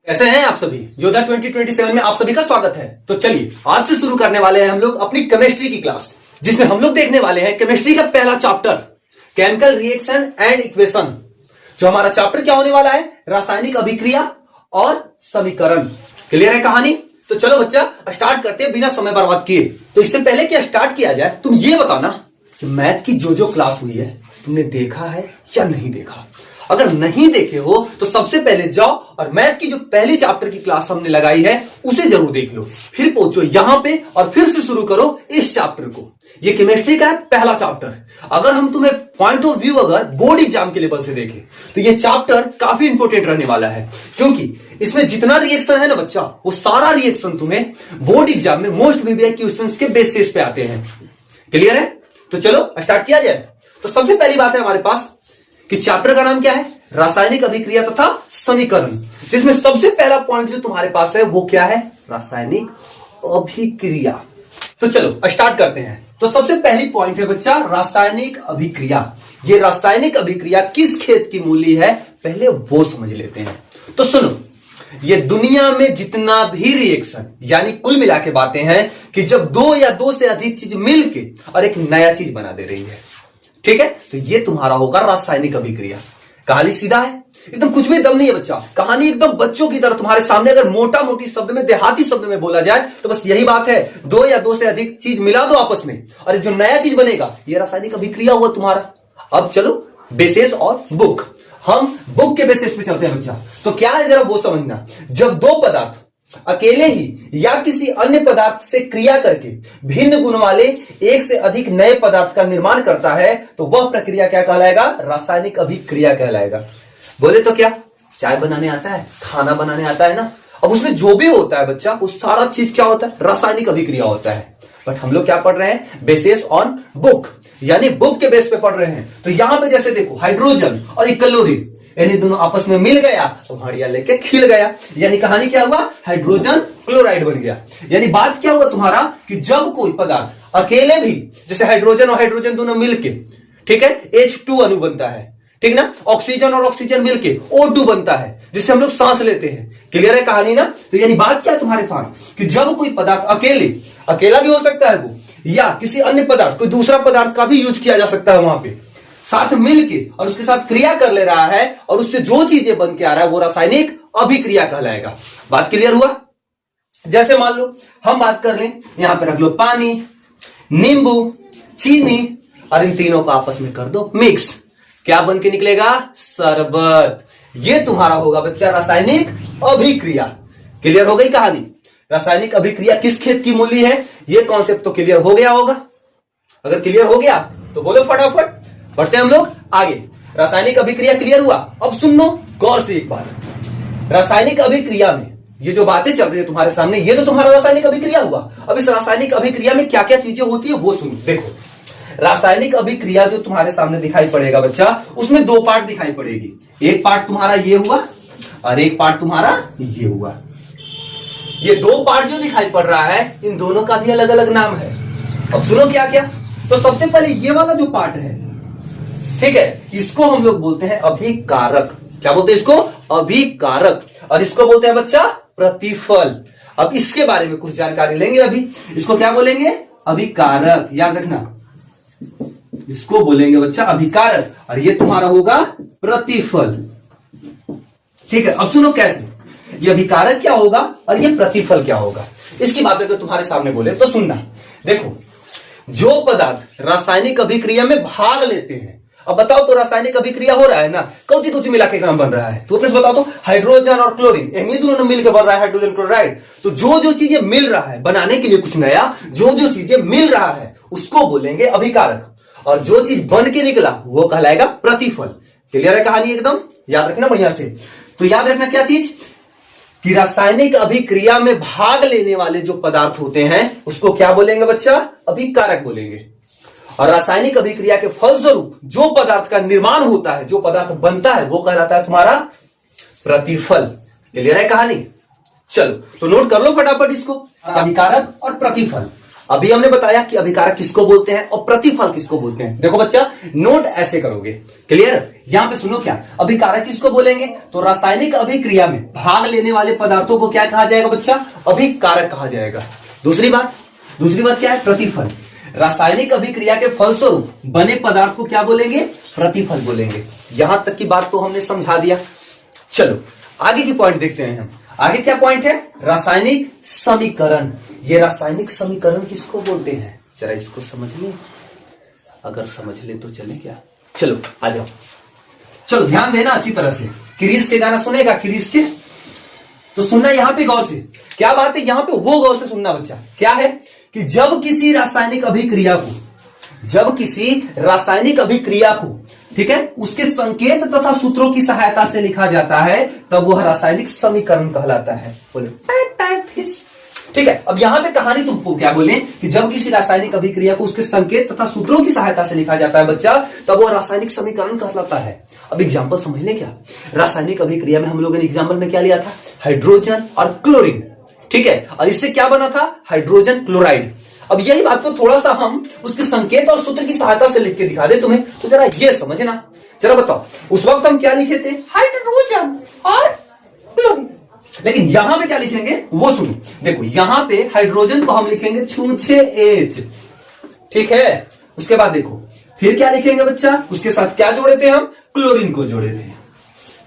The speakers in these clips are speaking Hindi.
कैसे हैं आप सभी। योद्धा 2027 में आप सभी का स्वागत है। तो चलिए आज से शुरू करने वाले हैं हम लोग अपनी केमिस्ट्री की क्लास, जिसमें हम लोग देखने वाले हैं केमिस्ट्री का पहला chapter chemical reaction and equation. जो हमारा चैप्टर क्या होने वाला है, रासायनिक अभिक्रिया और समीकरण। क्लियर है कहानी? तो चलो बच्चा स्टार्ट करते हैं बिना समय बर्बाद किए। तो इससे पहले कि स्टार्ट किया जाए, तुम ये बताना कि मैथ की जो क्लास हुई है तुमने देखा है या नहीं देखा। अगर नहीं देखे हो तो सबसे पहले जाओ और मैथ की जो पहली चैप्टर की क्लास हमने लगाई है उसे जरूर देख लो, फिर पहुंचो यहां पे और फिर से शुरू करो इस चैप्टर को। ये केमिस्ट्री का है पहला चैप्टर। अगर हम तुम्हें पॉइंट ऑफ व्यू अगर बोर्ड एग्जाम के लेवल से देखें तो ये चैप्टर काफी इंपोर्टेंट रहने वाला है, क्योंकि इसमें जितना रिएक्शन है ना बच्चा, वो सारा रिएक्शन तुम्हें बोर्ड एग्जाम में मोस्ट वीवीआई क्वेश्चंस के बेसिस पे आते हैं। क्लियर है? तो चलो स्टार्ट किया जाए। तो सबसे पहली बात है हमारे पास कि चैप्टर का नाम क्या है, रासायनिक अभिक्रिया तथा समीकरण। जिसमें सबसे पहला पॉइंट जो तुम्हारे पास है वो क्या है, रासायनिक अभिक्रिया। तो चलो स्टार्ट करते हैं। तो सबसे पहली पॉइंट है बच्चा रासायनिक अभिक्रिया। ये रासायनिक अभिक्रिया किस खेत की मूली है, पहले वो समझ लेते हैं। तो सुनो, ये दुनिया में जितना भी रिएक्शन, यानी कुल मिला के बातें हैं कि जब दो या दो से अधिक चीज मिलके और एक नया चीज बना दे रही है, ठीक है, तो ये तुम्हारा होगा रासायनिक अभिक्रिया। कहानी सीधा है, एकदम कुछ भी दम नहीं है बच्चा। कहानी एकदम बच्चों की तरह तुम्हारे सामने अगर मोटा मोटी शब्द में, देहाती शब्द में बोला जाए तो बस यही बात है। दो या दो से अधिक चीज मिला दो आपस में और जो नया चीज बनेगा ये रासायनिक अभिक्रिया हुआ तुम्हारा। अब चलो बेसिस और बुक, हम बुक के बेसिस पे चलते हैं बच्चा। तो क्या है जरा वो समझना, जब दो पदार्थ अकेले ही या किसी अन्य पदार्थ से क्रिया करके भिन्न गुण वाले एक से अधिक नए पदार्थ का निर्माण करता है तो वह प्रक्रिया क्या कहलाएगा, रासायनिक अभिक्रिया कहलाएगा। बोले तो क्या, चाय बनाने आता है, खाना बनाने आता है ना, अब उसमें जो भी होता है बच्चा वो सारा चीज क्या होता है, रासायनिक अभिक्रिया होता है। बट हम लोग क्या पढ़ रहे हैं, बेसिस ऑन बुक, यानी बुक के बेस पे पढ़ रहे हैं। तो यहां पे जैसे देखो हाइड्रोजन और क्लोरीन, यानी दोनों आपस में मिल गया तो भाड़िया लेके खिल गया, यानी कहानी क्या हुआ, हाइड्रोजन क्लोराइड बन गया। यानी बात क्या हुआ तुम्हारा कि जब कोई पदार्थ अकेले भी, जैसे हाइड्रोजन और हाइड्रोजन दोनों मिलके, ठीक है, H2 अणु बनता है, ठीक ना, ऑक्सीजन और ऑक्सीजन मिलके O2 बनता है, जिससे हम लोग सांस लेते हैं। क्लियर है कहानी ना? तो यानी बात क्या है तुम्हारे पास कि जब कोई पदार्थ अकेला भी हो सकता है वो, या किसी अन्य पदार्थ, कोई दूसरा पदार्थ का भी यूज किया जा सकता है वहां पे, साथ मिलके और उसके साथ क्रिया कर ले रहा है और उससे जो चीजें बन के आ रहा है वो रासायनिक अभिक्रिया कहलाएगा। बात क्लियर हुआ? जैसे मान लो हम बात कर लें, यहां पे रख लो पानी, नींबू, चीनी और इन तीनों को आपस में कर दो मिक्स, क्या बन के निकलेगा, शरबत। ये तुम्हारा होगा बच्चा रासायनिक अभिक्रिया। क्लियर हो गई कहानी? रासायनिक अभिक्रिया किस खेत की मूली है, ये कॉन्सेप्ट तो क्लियर हो गया होगा। अगर क्लियर हो गया तो बोलो फटाफट, बढ़ते हम लोग आगे। रासायनिक अभिक्रिया क्लियर हुआ। अब सुन लो गौर से एक बात, रासायनिक अभिक्रिया में ये जो बातें चल रही है तुम्हारे सामने, ये तो तुम्हारा रासायनिक अभिक्रिया हुआ। अब इस रासायनिक अभिक्रिया में क्या क्या चीजें होती है वो सुनो। देखो, रासायनिक अभिक्रिया जो तुम्हारे सामने दिखाई पड़ेगा बच्चा, उसमें दो पार्ट दिखाई पड़ेगी। एक पार्ट तुम्हारा ये हुआ और एक पार्ट तुम्हारा ये हुआ। ये दो पार्ट जो दिखाई पड़ रहा है, इन दोनों का भी अलग अलग नाम है। अब सुनो क्या क्या। तो सबसे पहले ये वाला जो पार्ट है, ठीक है, इसको हम लोग बोलते हैं अभिकारक। क्या बोलते हैं इसको, अभिकारक। और इसको बोलते हैं बच्चा प्रतिफल। अब इसके बारे में कुछ जानकारी लेंगे अभी। इसको क्या बोलेंगे, अभिकारक, याद रखना, इसको बोलेंगे बच्चा अभिकारक और ये तुम्हारा होगा प्रतिफल। ठीक है, अब सुनो कैसे, ये अभिकारक क्या होगा और ये प्रतिफल क्या होगा, इसकी बातें तो तुम्हारे सामने बोले तो सुनना। देखो, जो पदार्थ रासायनिक अभिक्रिया में भाग लेते हैं, अब बताओ तो रासायनिक अभिक्रिया हो रहा है ना, कौन सी मिला के काम बन रहा है, तो प्लीज बताओ तो, हाइड्रोजन और क्लोरीन, ये दोनों मिलकर बन रहा है हाइड्रोजन क्लोराइड। तो जो चीजें मिल रहा है बनाने के लिए कुछ नया, जो चीजें मिल रहा है उसको बोलेंगे अभिकारक, और जो चीज बन के निकला वो कहलाएगा प्रतिफल। क्लियर है कहानी एकदम? याद रखना बढ़िया से। तो याद रखना क्या चीज, कि रासायनिक अभिक्रिया में भाग लेने वाले जो पदार्थ होते हैं उसको क्या बोलेंगे बच्चा, अभिकारक बोलेंगे। और रासायनिक अभिक्रिया के फलस्वरूप जो पदार्थ का निर्माण होता है, जो पदार्थ बनता है, वो कहलाता है तुम्हारा प्रतिफल। क्लियर है कहानी? चलो तो नोट कर लो फटाफट इसको, अभिकारक और प्रतिफल। अभी हमने बताया कि अभिकारक किसको बोलते हैं और प्रतिफल किसको बोलते हैं। देखो बच्चा, नोट ऐसे करोगे, क्लियर। यहां पे सुनो, क्या अभिकारक किसको बोलेंगे, तो रासायनिक अभिक्रिया में भाग लेने वाले पदार्थों को क्या कहा जाएगा बच्चा, अभिकारक कहा जाएगा। दूसरी बात क्या है, प्रतिफल। रासायनिक अभिक्रिया के फलस्वरूप बने पदार्थ को क्या बोलेंगे, प्रतिफल बोलेंगे। यहां तक की बात तो हमने समझा दिया। चलो आगे की पॉइंट देखते हैं हम। आगे क्या पॉइंट है, रासायनिक समीकरण। ये रासायनिक समीकरण किसको बोलते हैं, जरा इसको समझ ले, अगर समझ ले तो चले क्या। चलो आ जाओ, चलो ध्यान देना अच्छी तरह से। क्रिस के गाना सुनेगा, क्रिस के तो सुनना यहां पे गौर से। क्या बात है यहां पे, वो गौर से सुनना बच्चा। क्या है कि जब किसी रासायनिक अभिक्रिया को ठीक है, उसके संकेत तथा सूत्रों की सहायता से लिखा जाता है, तब वह रासायनिक समीकरण कहलाता है। बोले ठीक है। अब यहां पे कहानी तुमको क्या बोले कि जब किसी रासायनिक अभिक्रिया को उसके संकेत तथा सूत्रों की सहायता से लिखा जाता है बच्चा, तब वह रासायनिक समीकरण कहलाता है। अब एग्जांपल समझ ले। क्या रासायनिक अभिक्रिया में हम लोगों ने एग्जांपल में क्या लिया था, हाइड्रोजन और क्लोरीन, ठीक है, और इससे क्या बना था, हाइड्रोजन क्लोराइड। अब यही बात को थोड़ा सा हम उसके संकेत और सूत्र की सहायता से लिख के दिखा दे तुम्हें, तो जरा ये समझना। जरा बताओ, उस वक्त हम क्या लिखे थे, हाइड्रोजन और क्लोरीन, लेकिन यहां पे क्या लिखेंगे वो सुनो। देखो यहां पे हाइड्रोजन को हम लिखेंगे छूछे H, ठीक है। उसके बाद देखो फिर क्या लिखेंगे बच्चा, उसके साथ क्या जोड़े थे हम, क्लोरीन को जोड़े थे।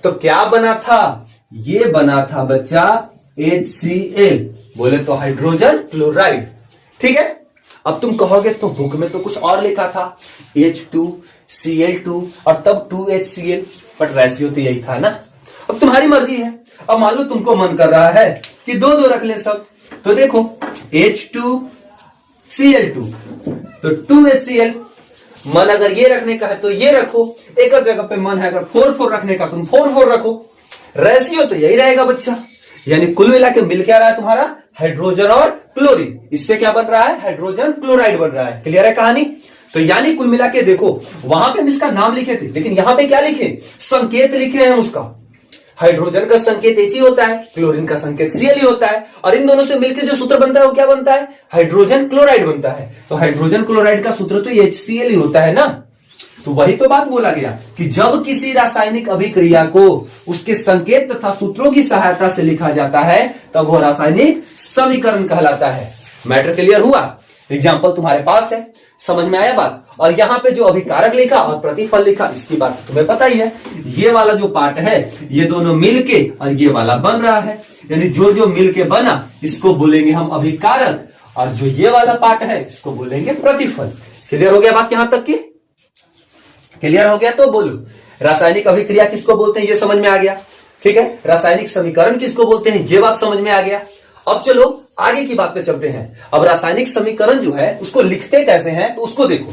तो क्या बना था, ये बना था बच्चा HCl, बोले तो हाइड्रोजन क्लोराइड, ठीक है। अब तुम कहोगे तो बुक में तो कुछ और लिखा था, H2Cl2 और तब 2HCl, बट रेशियो तो यही था ना। अब तुम्हारी मर्जी है। अब मान लो तुमको मन कर रहा है कि दो दो रख ले सब, तो देखो H2Cl2 तो 2HCl, मन अगर ये रखने का है तो ये रखो, एक जगह पे मन है अगर 4 रखने का तुम 4 रखो, रेशियो तो यही रहेगा बच्चा। यानी कुल मिला के मिल क्या रहा है तुम्हारा, हाइड्रोजन और क्लोरीन। इससे क्या बन रहा है, हाइड्रोजन क्लोराइड बन रहा है। क्लियर है कहानी। तो यानी कुल मिला के देखो, वहां पे हम इसका नाम लिखे थे, लेकिन यहां पे क्या लिखे, संकेत लिखे हैं उसका। हाइड्रोजन का संकेत H ही होता है, क्लोरीन का संकेत Cl ही होता है, और इन दोनों से मिलकर जो सूत्र बनता है वो क्या बनता है, हाइड्रोजन क्लोराइड बनता है। तो हाइड्रोजन क्लोराइड का सूत्र तो HCl ही होता है ना। तो वही तो बात बोला गया कि जब किसी रासायनिक अभिक्रिया को उसके संकेत तथा सूत्रों की सहायता से लिखा जाता है, तब वह रासायनिक समीकरण कहलाता है। मैटर क्लियर हुआ। एग्जाम्पल तुम्हारे पास है, समझ में आया बात। और यहां पे जो अभिकारक लिखा और प्रतिफल लिखा, इसकी बात तुम्हें पता ही है। ये वाला जो पार्ट है ये दोनों मिलके और ये वाला बन रहा है, यानी जो जो मिलके बना इसको बोलेंगे हम अभिकारक, और जो ये वाला पार्ट है इसको बोलेंगे प्रतिफल। क्लियर हो गया बात यहां तक की, क्लियर हो गया। तो बोलो रासायनिक अभिक्रिया किसको बोलते हैं, ये समझ में आ गया, ठीक है। रासायनिक समीकरण किसको बोलते हैं, ये बात समझ में आ गया। अब चलो आगे की बात पे चलते हैं। अब रासायनिक समीकरण जो है उसको लिखते कैसे हैं, तो उसको देखो।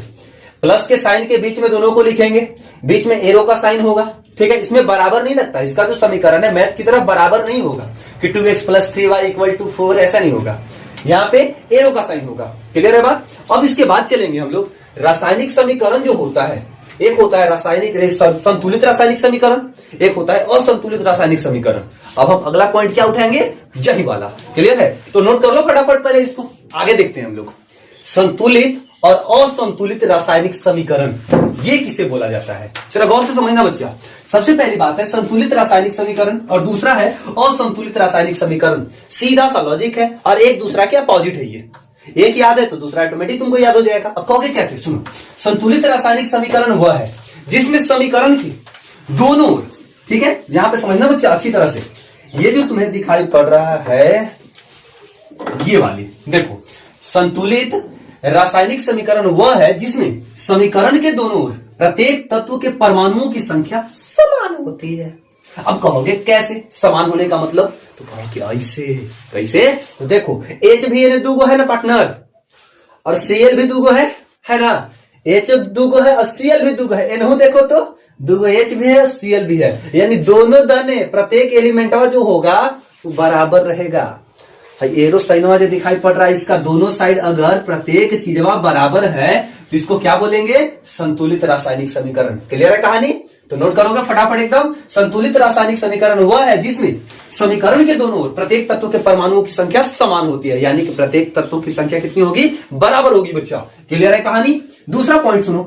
प्लस के साइन के बीच में दोनों को लिखेंगे, बीच में एरो का साइन होगा, ठीक है। इसमें बराबर नहीं लगता, इसका जो समीकरण है मैथ की तरफ बराबर नहीं होगा कि 2x + 3y = 4, ऐसा नहीं होगा। यहाँ पे एरो का साइन होगा। क्लियर है बात। अब इसके बाद चलेंगे हम लोग, रासायनिक समीकरण जो होता है, एक होता है रासायनिक संतुलित रासायनिक समीकरण, एक होता है असंतुलित रासायनिक समीकरण। अब हम अगला पॉइंट क्या उठाएंगे, यही वाला। क्लियर है, तो नोट कर लो फटाफट, पहले इसको आगे देखते हैं हम लोग। संतुलित और असंतुलित रासायनिक समीकरण, ये किसे बोला जाता है, चलो गौर से समझना बच्चा। सबसे पहली बात है संतुलित रासायनिक समीकरण, और दूसरा है असंतुलित रासायनिक समीकरण। सीधा सा लॉजिक है, और एक दूसरा के अपोजिट है। ये एक याद है तो दूसरा ऑटोमेटिक तुमको याद हो जाएगा। अब कहोगे कैसे, सुनो। संतुलित रासायनिक समीकरण वह है जिसमें समीकरण की दोनों ओर, ठीक है, यहां पे समझना बच्चा अच्छी तरह से, ये जो तुम्हें दिखाई पड़ रहा है ये वाली, देखो संतुलित रासायनिक समीकरण वह है जिसमें समीकरण के दोनों ओर प्रत्येक तत्व के परमाणुओं की संख्या समान होती है। अब कहोगे कैसे समान होने का मतलब, तो कहोगे ऐसे कैसे, तो देखो H भी है दूगो है ना पार्टनर, और Cl भी दूगो है ना, H दूगो है और Cl भी दूगो है। इन्हों देखो तो दूगो H भी है और Cl भी है, यानी दोनों दाने प्रत्येक एलिमेंटवा जो होगा वो बराबर रहेगा। एरो साइनवा जो दिखाई पड़ रहा है, इसका दोनों साइड अगर प्रत्येक चीजवा बराबर है तो इसको क्या बोलेंगे, संतुलित रासायनिक समीकरण। क्लियर है कहानी। तो नोट करोगे फटाफट एकदम। संतुलित रासायनिक समीकरण वह है जिसमें समीकरण के दोनों ओर प्रत्येक तत्व के परमाणुओं की संख्या समान होती है, यानी कि प्रत्येक तत्वों की संख्या कितनी होगी, बराबर होगी बच्चा। क्लियर है कहानी। दूसरा पॉइंट सुनो,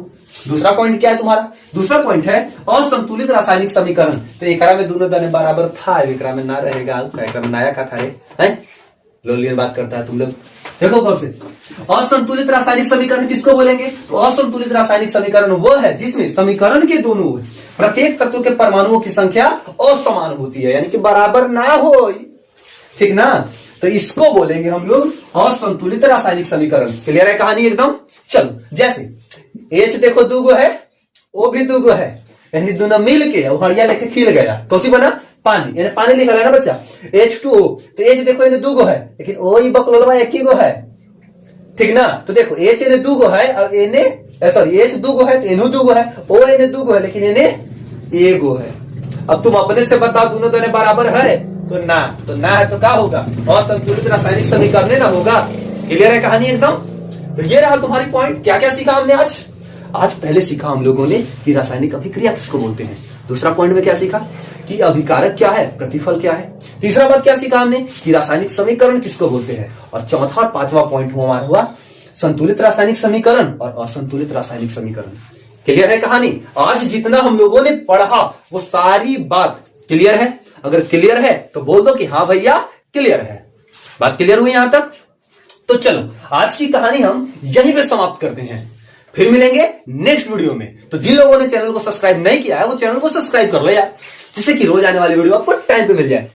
दूसरा पॉइंट क्या है तुम्हारा, दूसरा पॉइंट है असंतुलित रासायनिक समीकरण। तो एकरा में दोनों दाने बराबर था, एकरा में ना रहेगा, एकरा में नया का था है लोलियन बात करता है तुम लोग। देखो गौर से, असंतुलित रासायनिक समीकरण किसको बोलेंगे, तो असंतुलित रासायनिक समीकरण वह है जिसमें समीकरण के दोनों ओर प्रत्येक तत्व के परमाणुओं की संख्या असमान होती है, यानी कि बराबर ना हो, ठीक ना। तो इसको बोलेंगे हम लोग असंतुलित रासायनिक समीकरण। क्लियर है कहानी एकदम। चलो जैसे H देखो दूगो है, O भी दूगो है, यानी दोनों मिल के हड़िया लेके खिल गया, कौन सी बना, पानी, यानी पानी लिखा है ना बच्चा, H2O। तो H देखो इन्हें दूगो है, लेकिन O ही बकलोलवा एक ही गो है, ठीक ना। तो देखो H इन्हें दूगो है और इन्हें सॉरी H दूगो है तो इन्हें दूगो है, O इन्हें दूगो है लेकिन इन्हें एगो है। अब तुम अपने से बताओ दोनों दोनों बराबर है, तो ना है तो क्या होगा, असंतुलित रासायनिक समीकरण ना होगा। क्लियर है कहानी एकदम। तो ये रहा तुम्हारी पॉइंट। क्या क्या सीखा हमने आज पहले सीखा हम लोगों ने कि रासायनिक अभिक्रिया किसको बोलते हैं। दूसरा पॉइंट में क्या सीखा कि अभिकारक क्या है, प्रतिफल क्या है। तीसरा बात क्या सीखा हमने कि रासायनिक समीकरण किसको बोलते हैं। और चौथा और पांचवा पॉइंट हमारा हुआ संतुलित रासायनिक समीकरण और असंतुलित रासायनिक समीकरण। क्लियर है कहानी। आज जितना हम लोगों ने पढ़ा वो सारी बात क्लियर है। अगर क्लियर है तो बोल दो कि हाँ भैया क्लियर है। बात क्लियर हुई यहां तक। तो चलो आज की कहानी हम यहीं पे समाप्त करते हैं, फिर मिलेंगे नेक्स्ट वीडियो में। तो जिन लोगों ने चैनल को सब्सक्राइब नहीं किया है वो चैनल को सब्सक्राइब कर लो यार, जिससे कि रोज आने वाली वीडियो आपको टाइम पे मिल जाए।